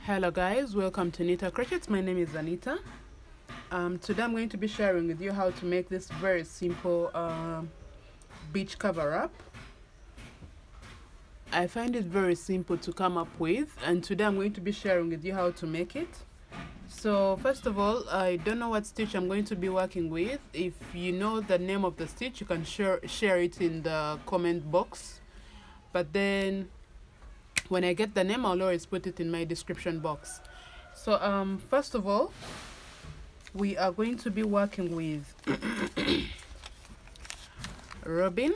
Hello guys, welcome to Anita Crochets. My name is Anita. Today I'm going to be sharing with you how to make this very simple beach cover up. I find it very simple to come up with, and today I'm going to be sharing with you how to make it. So first of all, I don't know what stitch I'm going to be working with. If you know the name of the stitch, you can share it in the comment box, but then when I get the name, I'll always put it in my description box. So first of all, we are going to be working with Robin.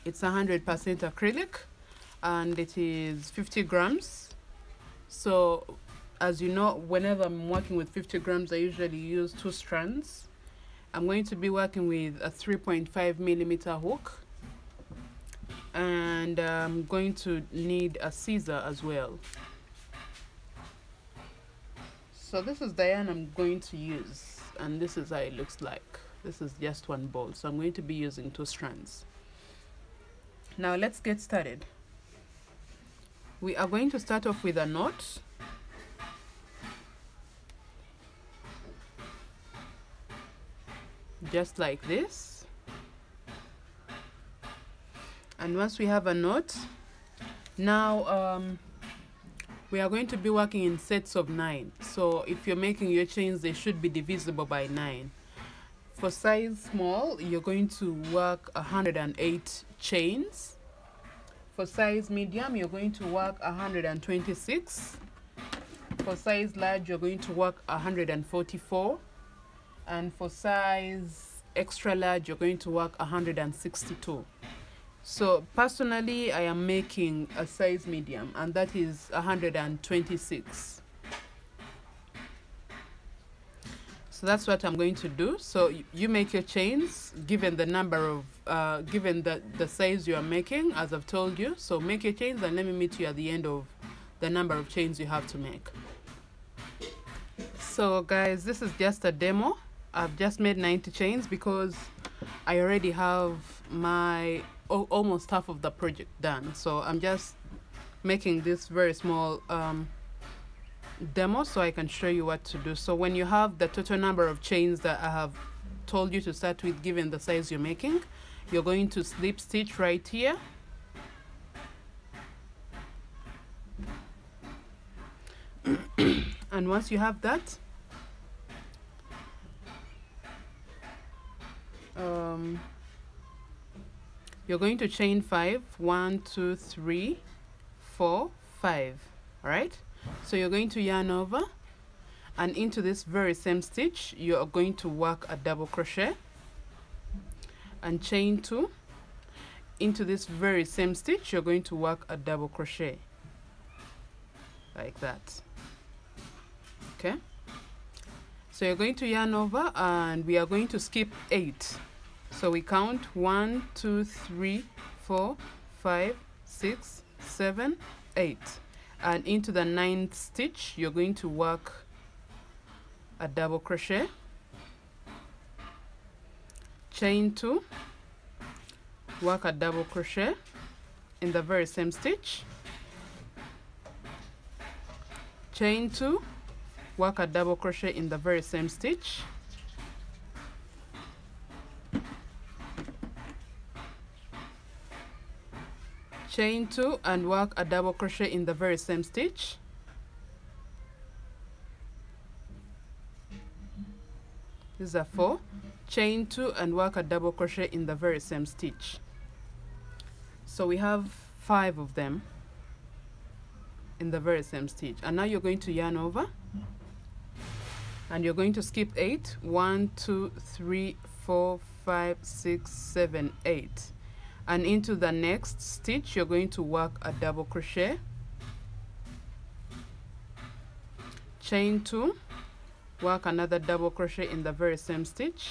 It's 100% acrylic and it is 50 grams. So as you know, whenever I'm working with 50 grams, I usually use 2 strands. I'm going to be working with a 3.5 millimeter hook, and I'm going to need a scissor as well. So this is the yarn I'm going to use, and this is how it looks like. This is just one ball, so I'm going to be using 2 strands. Now let's get started. We are going to start off with a knot. Just like this. And once we have a knot, now we are going to be working in sets of 9. So if you're making your chains, they should be divisible by 9. For size small, you're going to work 108 chains. For size medium, you're going to work 126. For size large, you're going to work 144. And for size extra large, you're going to work 162. So personally, I am making a size medium, and that is 126. So that's what I'm going to do. So you make your chains given the number of given the size you are making, as I've told you. So make your chains and let me meet you at the end of the number of chains you have to make. So guys, this is just a demo. I've just made 90 chains because I already have my almost half of the project done. So I'm just making this very small demo so I can show you what to do. So when you have the total number of chains that I have told you to start with, given the size you're making, you're going to slip stitch right here. And once you have that, you're going to chain 5. 1 2 3 4 5. All right, so you're going to yarn over, and into this very same stitch you are going to work a double crochet and chain 2. Into this very same stitch you're going to work a double crochet like that. Okay, so you're going to yarn over, and we are going to skip 8. So we count 1 2 3 4 5 6 7 8, and into the 9th stitch you're going to work a double crochet, chain 2, work a double crochet in the very same stitch, chain 2, work a double crochet in the very same stitch, chain 2 and work a double crochet in the very same stitch, these are 4, chain 2 and work a double crochet in the very same stitch. So we have 5 of them in the very same stitch, and now you're going to yarn over, and you're going to skip 8. 1 2 3 4 5 6 7 8, and into the next stitch you're going to work a double crochet, chain 2, work another double crochet in the very same stitch,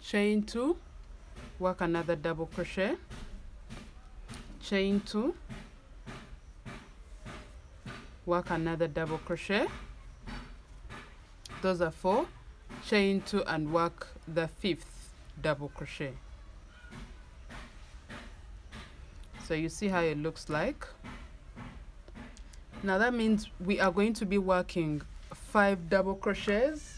chain 2, work another double crochet, chain 2, work another double crochet, those are 4, chain 2 and work the 5th double crochet. So you see how it looks like. Now that means we are going to be working 5 double crochets,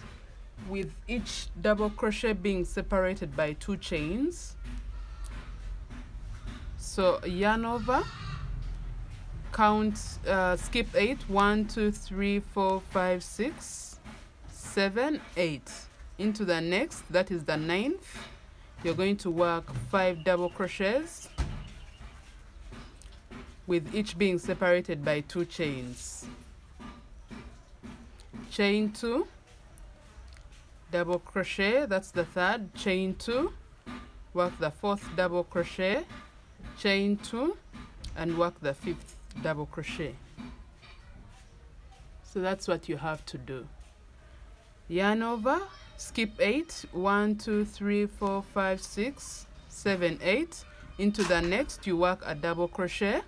with each double crochet being separated by 2 chains. So yarn over, count, skip 8, 1 2 3 4 5 6 7 8. Into the next, that is the 9th, you're going to work 5 double crochets, with each being separated by 2 chains. Chain 2, double crochet, that's the 3rd, chain 2, work the 4th double crochet, chain 2, and work the 5th double crochet. So that's what you have to do. Yarn over, skip 8, 1 2 3 4 5 6 7 8. Into the next, you work a double crochet.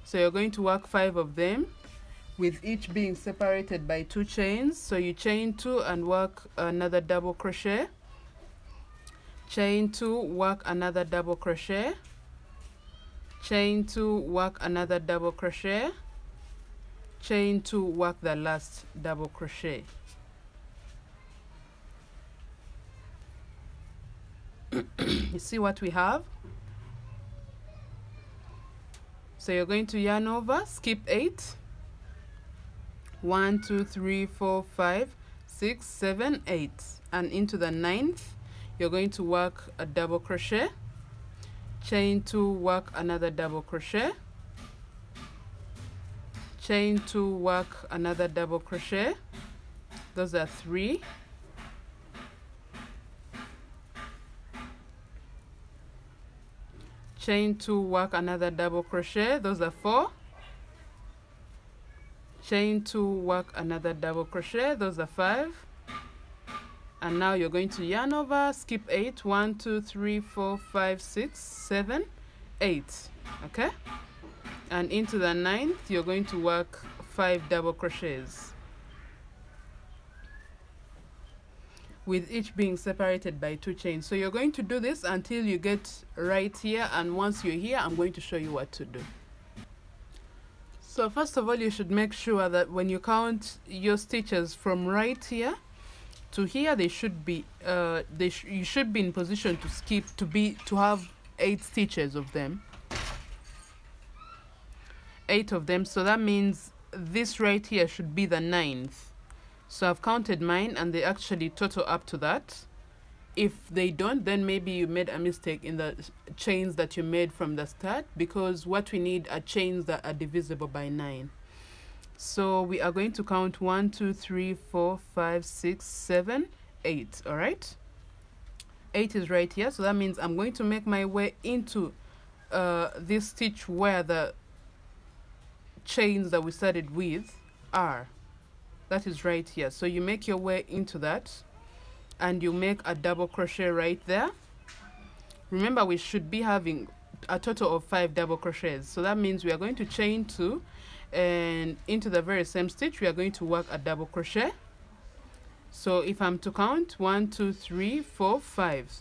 So you're going to work 5 of them, with each being separated by 2 chains. So you chain 2 and work another double crochet, chain 2, work another double crochet, chain 2, work another double crochet, chain 2, work the last double crochet. You see what we have? So you're going to yarn over, skip 8, 1 2 3 4 5 6 7 8, and into the 9th, you're going to work a double crochet, chain 2, work another double crochet, chain 2, work another double crochet. Those are 3. Chain 2, work another double crochet. Those are 4. Chain 2, work another double crochet. Those are 5. And now you're going to yarn over, skip 8, 1 2 3 4 5 6 7 8. Okay, and into the 9th, you're going to work 5 double crochets, with each being separated by 2 chains. So you're going to do this until you get right here, and once you're here, I'm going to show you what to do. So first of all, you should make sure that when you count your stitches from right here to here, they should be you should be in position to have 8 stitches of them, 8 of them. So that means this right here should be the 9th. So I've counted mine, and they actually total up to that. If they don't, then maybe you made a mistake in the chains that you made from the start, because what we need are chains that are divisible by 9. So we are going to count 1 2 3 4 5 6 7 8. All right, 8 is right here. So that means I'm going to make my way into this stitch where the chains that we started with are. That is right here. So you make your way into that, and you make a double crochet right there. Remember, we should be having a total of 5 double crochets. So that means we are going to chain 2, and into the very same stitch we are going to work a double crochet. So if I'm to count 1 2 3 4 5,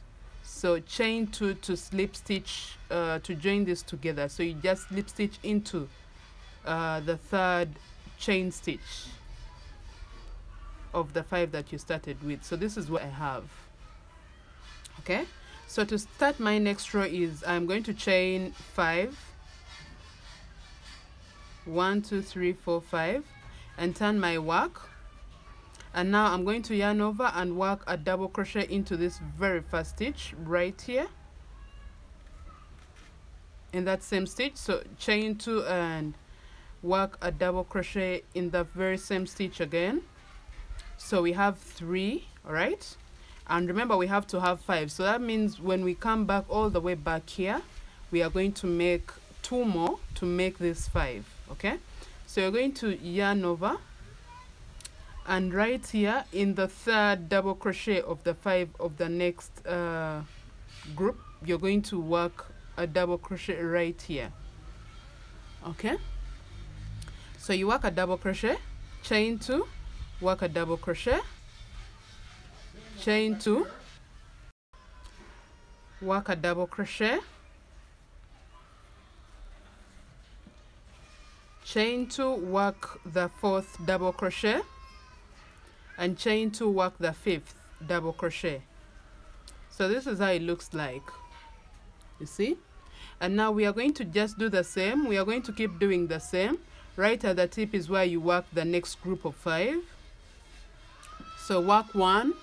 so chain 2 to slip stitch to join this together. So you just slip stitch into the 3rd chain stitch of the 5 that you started with. So this is what I have. Okay, so to start my next row is I'm going to chain 5, 1 2 3 4 5, and turn my work. And now I'm going to yarn over and work a double crochet into this very first stitch right here in that same stitch. So chain 2 and work a double crochet in the very same stitch again. So we have 3, all right, and remember we have to have 5. So that means when we come back all the way back here, we are going to make 2 more to make this 5. Okay, so you're going to yarn over, and right here in the 3rd double crochet of the 5 of the next group, you're going to work a double crochet right here. Okay, so you work a double crochet, chain 2, work a double crochet, chain 2, work a double crochet, chain 2, work the 4th double crochet, and chain 2, work the 5th double crochet. So this is how it looks like, you see. And now we are going to just do the same. We are going to keep doing the same. Right at the tip is where you work the next group of 5. So work 1,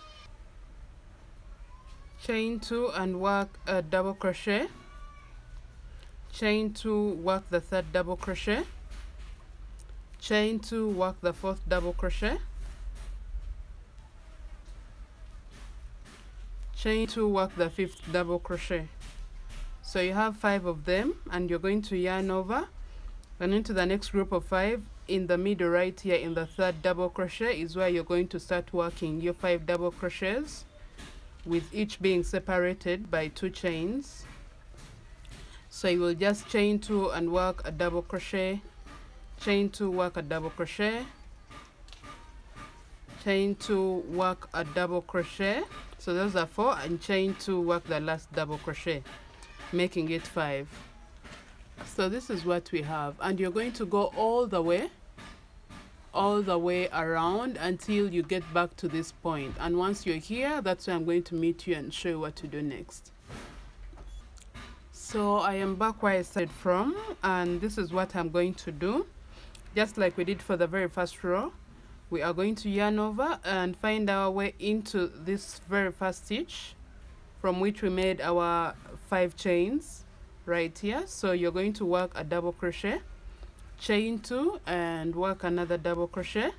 chain 2 and work a double crochet, chain 2, work the 3rd double crochet, chain 2, work the 4th double crochet, chain 2, work the 5th double crochet. So you have 5 of them, and you're going to yarn over and into the next group of 5. In the middle right here in the 3rd double crochet is where you're going to start working your 5 double crochets, with each being separated by 2 chains. So you will just chain 2 and work a double crochet, chain 2, work a double crochet, chain 2, work a double crochet. So those are 4, and chain 2, work the last double crochet, making it 5. So this is what we have, and you're going to go all the way around until you get back to this point. And once you're here, that's where I'm going to meet you and show you what to do next. So I am back where I started from, and this is what I'm going to do. Just like we did for the very first row, we are going to yarn over and find our way into this very first stitch from which we made our 5 chains right here. So you're going to work a double crochet, chain 2 and work another double crochet.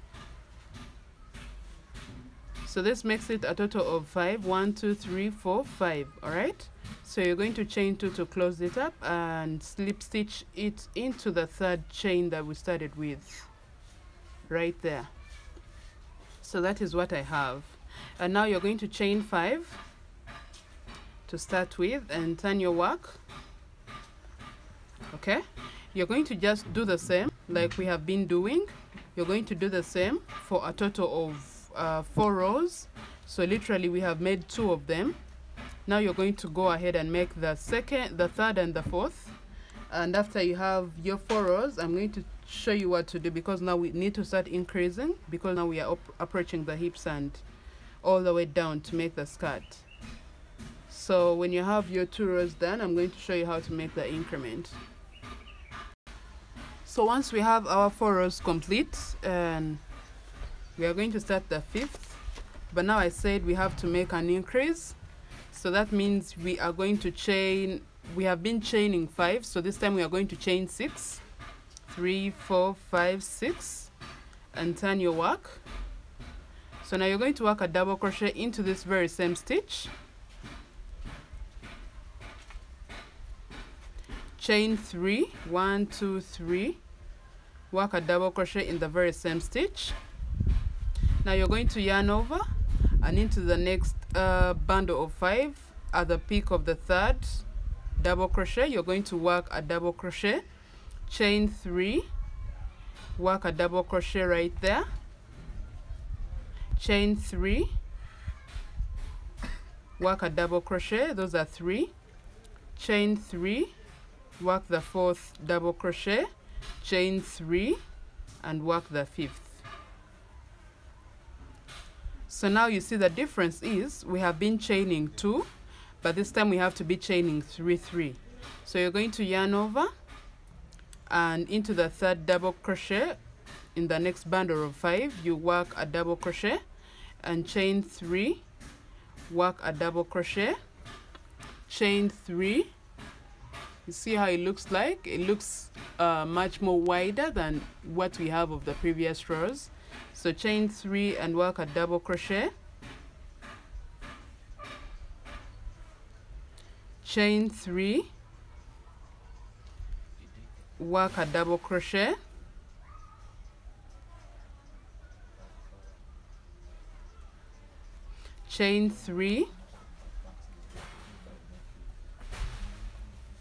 So this makes it a total of 5. 1, 2, 3, 4, 5. All right, so you're going to chain 2 to close it up and slip stitch it into the 3rd chain that we started with right there. So that is what I have. And now you're going to chain 5 to start with and turn your work. Okay, you're going to just do the same like we have been doing. You're going to do the same for a total of 4 rows. So literally we have made 2 of them. Now you're going to go ahead and make the 2nd, the 3rd and the 4th. And after you have your 4 rows, I'm going to show you what to do, because now we need to start increasing, because now we are approaching the hips and all the way down to make the skirt. So when you have your 2 rows done, I'm going to show you how to make the increment. So once we have our 4 rows complete, and we are going to start the 5th, but now I said we have to make an increase. So that means we are going to chain, we have been chaining 5, so this time we are going to chain 6, 3, 4, 5, 6, and turn your work. So now you're going to work a double crochet into this very same stitch, chain 3, 1, 2, 3, work a double crochet in the very same stitch. Now you're going to yarn over and into the next bundle of 5 at the peak of the 3rd double crochet. You're going to work a double crochet, chain 3, work a double crochet right there, chain 3, work a double crochet, those are 3, chain 3, work the 4th double crochet, chain 3 and work the 5th. So now you see the difference is we have been chaining 2, but this time we have to be chaining 3, 3. So you're going to yarn over and into the 3rd double crochet. In the next bundle of 5, you work a double crochet and chain 3, work a double crochet, chain 3. You see how it looks like? It looks much more wider than what we have of the previous rows. So chain 3 and work a double crochet, chain 3, work a double crochet, chain 3,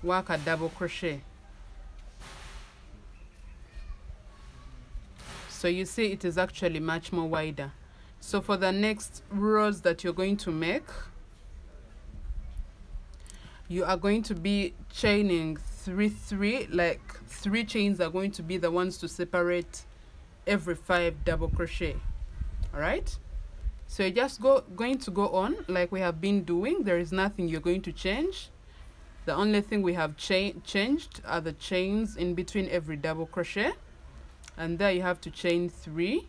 work a double crochet. So you see it is actually much more wider. So for the next rows that you're going to make, you are going to be chaining three, like 3 chains are going to be the ones to separate every 5 double crochet. All right, so you're just going to go on like we have been doing. There is nothing you're going to change. The only thing we have changed are the chains in between every double crochet, and there you have to chain 3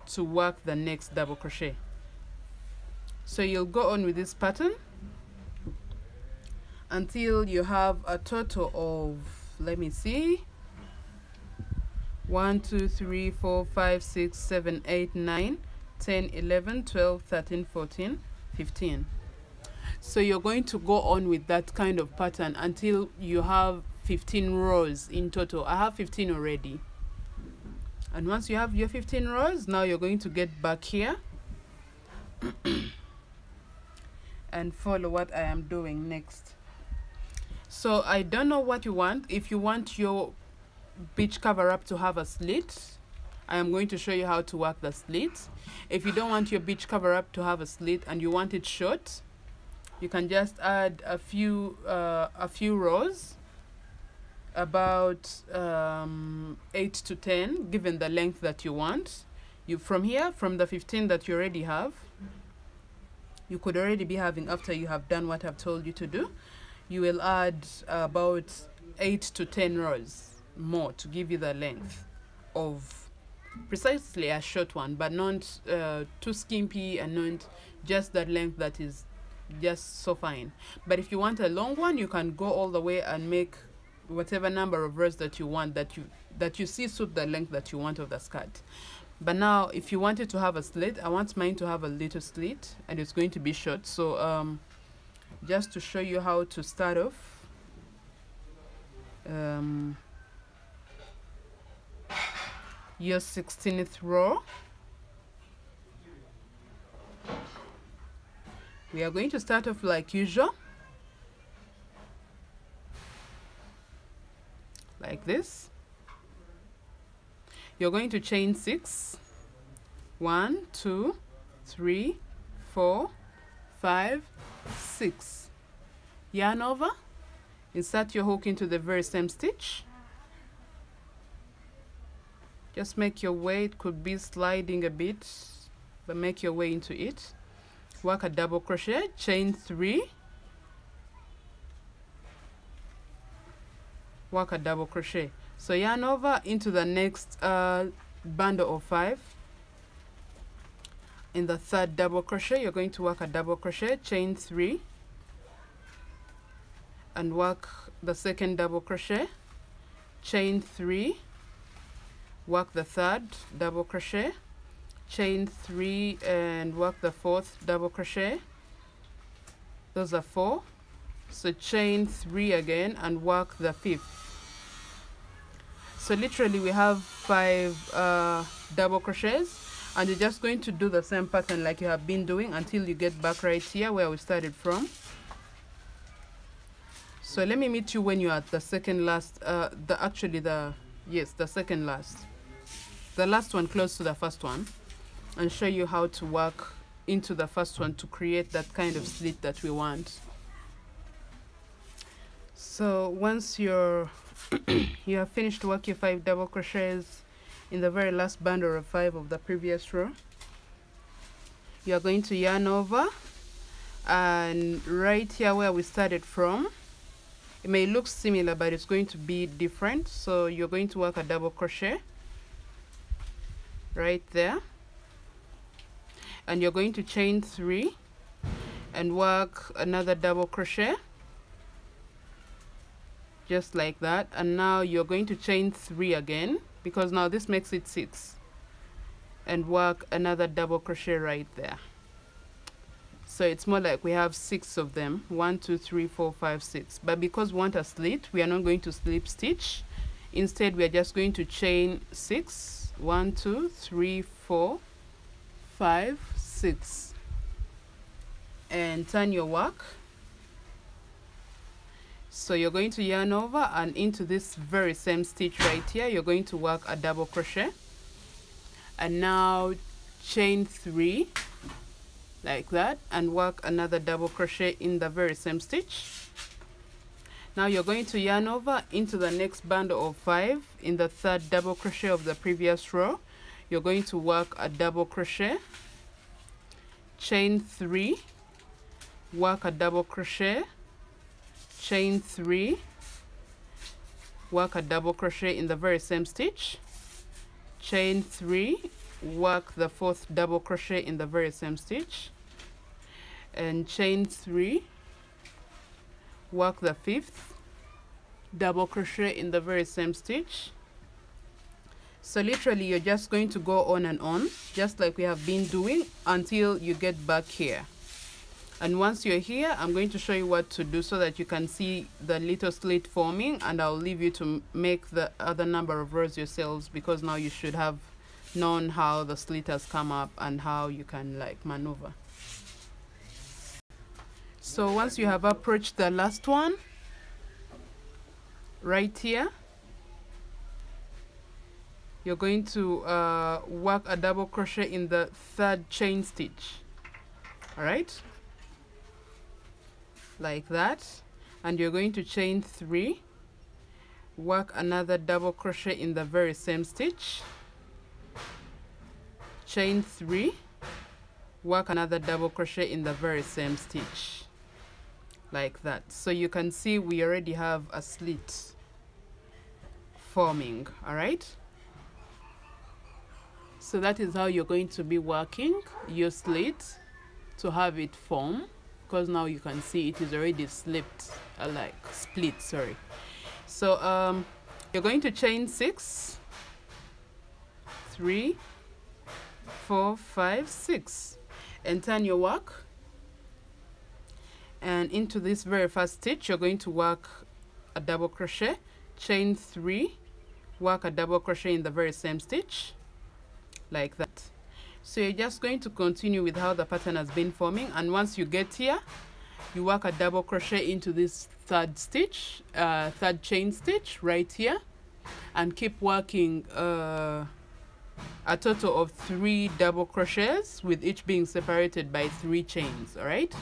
to work the next double crochet. So you'll go on with this pattern until you have a total of, let me see, 1 2 3 4 5 6 7 8 9 10 11 12 13 14 15. So you're going to go on with that kind of pattern until you have 15 rows in total. I have 15 already. And once you have your 15 rows, now you're going to get back here and follow what I am doing next. So I don't know what you want. If you want your beach cover up to have a slit, I am going to show you how to work the slit. If you don't want your beach cover up to have a slit and you want it short, you can just add a few rows, about 8 to 10, given the length that you want. You from the 15 that you already have, you could already be having, after you have done what I've told you to do, you will add about 8 to 10 rows more to give you the length of precisely a short one, but not too skimpy and not just that length that is just so fine. But if you want a long one, you can go all the way and make whatever number of rows that you want, that you see suit the length that you want of the skirt. But now if you want it to have a slit, I want mine to have a little slit, and it's going to be short. So just to show you how to start off, your 16th row, we are going to start off like usual, like this. You're going to chain 6, 1 2 3 4 5 6, yarn over, insert your hook into the very same stitch, just make your way, it could be sliding a bit, but make your way into it, work a double crochet, chain 3, work a double crochet. So yarn over into the next bundle of 5. In the third double crochet, you're going to work a double crochet, chain 3, and work the second double crochet, chain 3, work the third double crochet, chain 3, and work the fourth double crochet. Those are 4. So chain 3 again and work the 5th. So literally we have 5 double crochets, and you're just going to do the same pattern like you have been doing until you get back right here where we started from. So let me meet you when you're at the second last, the second last, the last one close to the first one, and show you how to work into the first one to create that kind of slit that we want. So once you have finished work your 5 double crochets in the very last bundle of 5 of the previous row, you are going to yarn over, and right here where we started from, it may look similar but it's going to be different. So you're going to work a double crochet right there, and you're going to chain 3 and work another double crochet just like that, and now you're going to chain 3 again, because now this makes it 6, and work another double crochet right there. So it's more like we have 6 of them, 1 2 3 4 5 6, but because we want a slit, we are not going to slip stitch. Instead we are just going to chain 6, 1 2 3 4 5 6, and turn your work. So you're going to yarn over, and into this very same stitch right here you're going to work a double crochet, and now chain 3 like that and work another double crochet in the very same stitch. Now you're going to yarn over into the next bundle of 5 in the third double crochet of the previous row. You're going to work a double crochet, chain 3, work a double crochet, chain 3, work a double crochet in the very same stitch, chain 3, work the 4th double crochet in the very same stitch, and chain 3, work the 5th double crochet in the very same stitch. So literally you're just going to go on and on, just like we have been doing, until you get back here. And once you're here, I'm going to show you what to do so that you can see the little slit forming, and I'll leave you to make the other number of rows yourselves, because now you should have known how the slit has come up and how you can like maneuver. So once you have approached the last one, right here, you're going to work a double crochet in the 3rd chain stitch. All right, like that, and you're going to chain 3, work another double crochet in the very same stitch, chain 3, work another double crochet in the very same stitch, like that. So you can see we already have a slit forming. All right, so that is how you're going to be working your slit to have it form, because now you can see it is already split. Sorry. So you're going to chain 6, 3, 4, 5, 6, and turn your work, and into this very first stitch you're going to work a double crochet, chain 3, work a double crochet in the very same stitch, like that. So you're just going to continue with how the pattern has been forming, and once you get here, you work a double crochet into this 3rd stitch, 3rd chain stitch right here, and keep working a total of 3 double crochets, with each being separated by 3 chains. All right,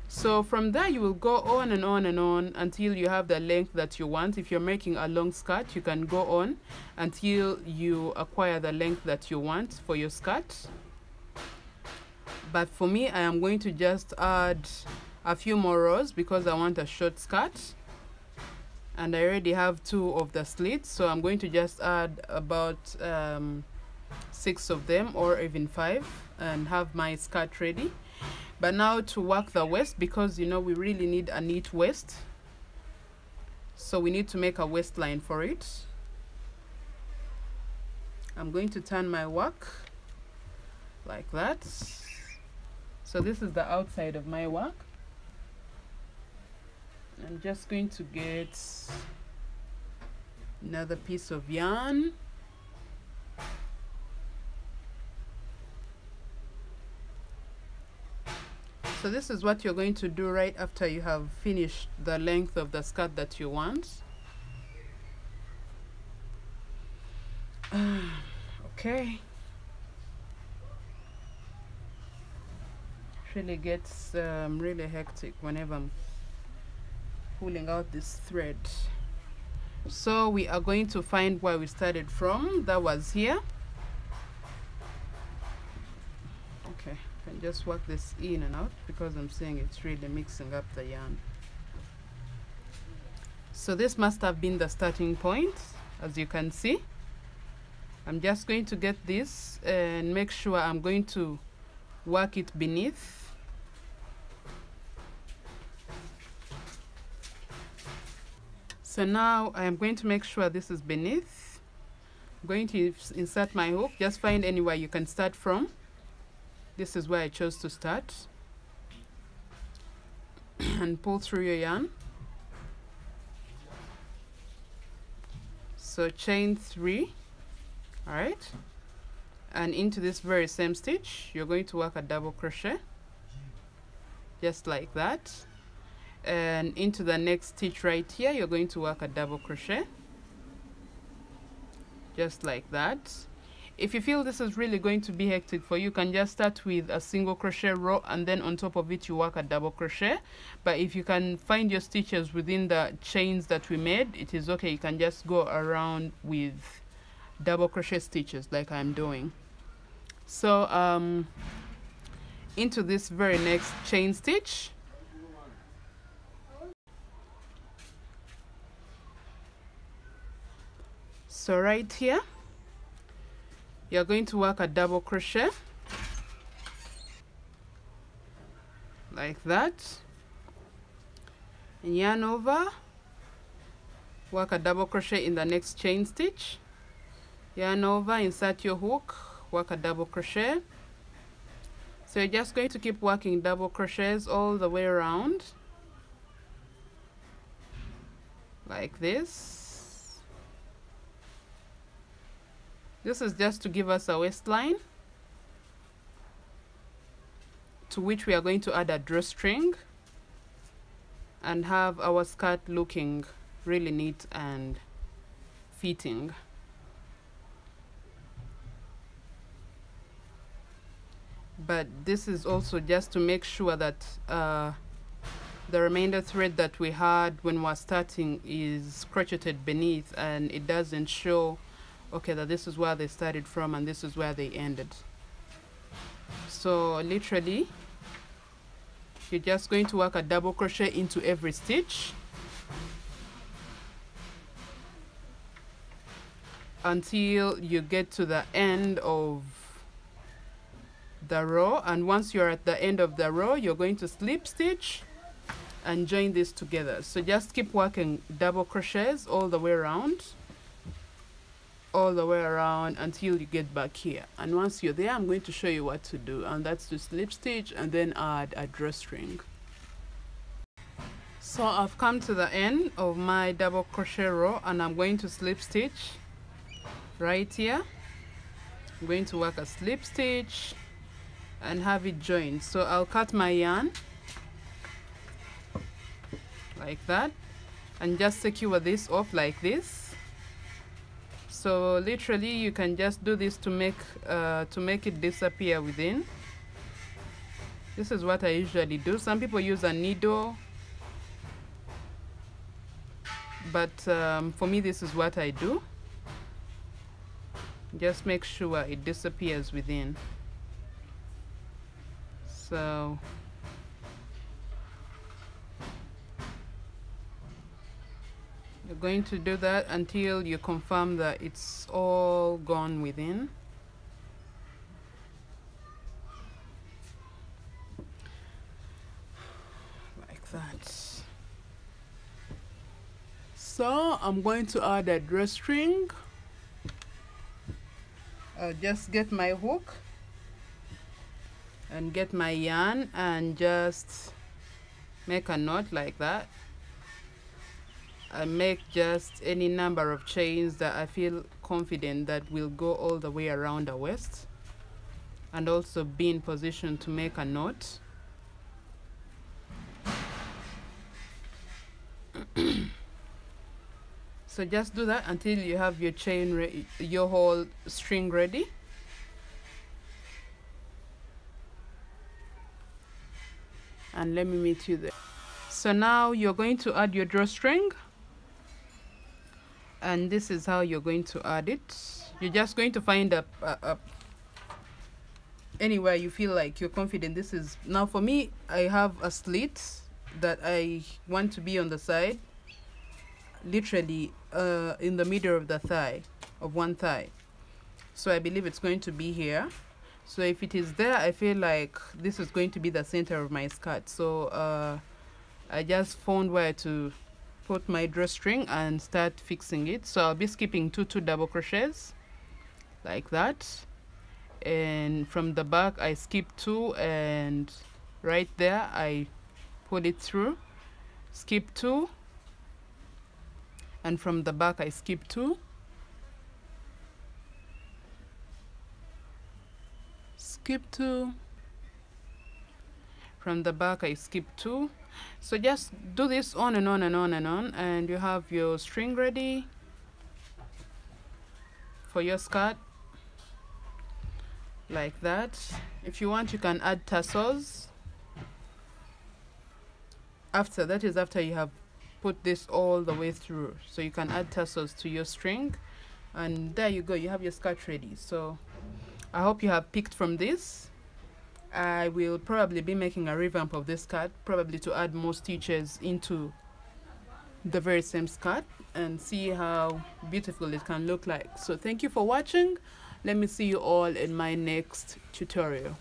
so from there you will go on and on and on until you have the length that you want. If you're making a long skirt, you can go on until you acquire the length that you want for your skirt. But for me, I am going to just add a few more rows because I want a short skirt, and I already have 2 of the slits, so I'm going to just add about 6 of them, or even 5, and have my skirt ready. But now to work the waist, because you know we really need a neat waist, so we need to make a waistline for it. I'm going to turn my work like that. So this is the outside of my work. I'm just going to get another piece of yarn. So this is what you're going to do right after you have finished the length of the skirt that you want. Okay. It really gets really hectic whenever I'm pulling out this thread. So we are going to find where we started from. That was here. Okay, I can just work this in and out because I'm seeing it's really mixing up the yarn. So this must have been the starting point, as you can see. I'm just going to get this and make sure I'm going to work it beneath. So now I am going to make sure this is beneath. I'm going to insert my hook. Just find anywhere you can start from. This is where I chose to start. And pull through your yarn. So chain 3, all right, and into this very same stitch you're going to work a double crochet, just like that, and into the next stitch right here you're going to work a double crochet, just like that. If you feel this is really going to be hectic for you, you can just start with a single crochet row and then on top of it you work a double crochet. But if you can find your stitches within the chains that we made, it is okay. You can just go around with double crochet stitches like I'm doing. So into this very next chain stitch, so right here you're going to work a double crochet like that, and yarn over, work a double crochet in the next chain stitch, yarn over, insert your hook, work a double crochet. So you're just going to keep working double crochets all the way around like this. This is just to give us a waistline to which we are going to add a drawstring and have our skirt looking really neat and fitting. But this is also just to make sure that the remainder thread that we had when we're starting is crocheted beneath, and it doesn't show okay that this is where they started from and this is where they ended. So literally you're just going to work a double crochet into every stitch until you get to the end of the row, and once you're at the end of the row you're going to slip stitch and join this together. So just keep working double crochets all the way around until you get back here, and once you're there I'm going to show you what to do, and that's to slip stitch and then add a drawstring. So I've come to the end of my double crochet row and I'm going to slip stitch right here. I'm going to work a slip stitch and have it joined. So I'll cut my yarn like that and just secure this off like this. So literally you can just do this to make it disappear within. This is what I usually do. Some people use a needle, but for me this is what I do. Just make sure it disappears within. So you're going to do that until you confirm that it's all gone within. Like that. So I'm going to add a drawstring. I'll just get my hook and get my yarn and just make a knot like that. I make just any number of chains that I feel confident that will go all the way around the waist and also be in position to make a knot. So just do that until you have your chain your whole string ready. And let me meet you there. So now you're going to add your drawstring, and this is how you're going to add it. You're just going to find anywhere you feel like you're confident. This is, now for me, I have a slit that I want to be on the side, literally in the middle of the thigh, of one thigh. So I believe it's going to be here. So if it is there, I feel like this is going to be the center of my skirt. So I just found where to put my drawstring and start fixing it. So I'll be skipping two double crochets like that, and from the back I skip 2, and right there I put it through, skip 2, and from the back I skip 2, skip 2, from the back I skip 2. So just do this on and on and on and on, and you have your string ready for your skirt. like that. If you want, you can add tassels after. That is after you have put this all the way through, so you can add tassels to your string, and there you go, you have your skirt ready. So I hope you have picked from this. I will probably be making a revamp of this skirt, probably to add more stitches into the very same skirt and see how beautiful it can look like. So thank you for watching. Let me see you all in my next tutorial.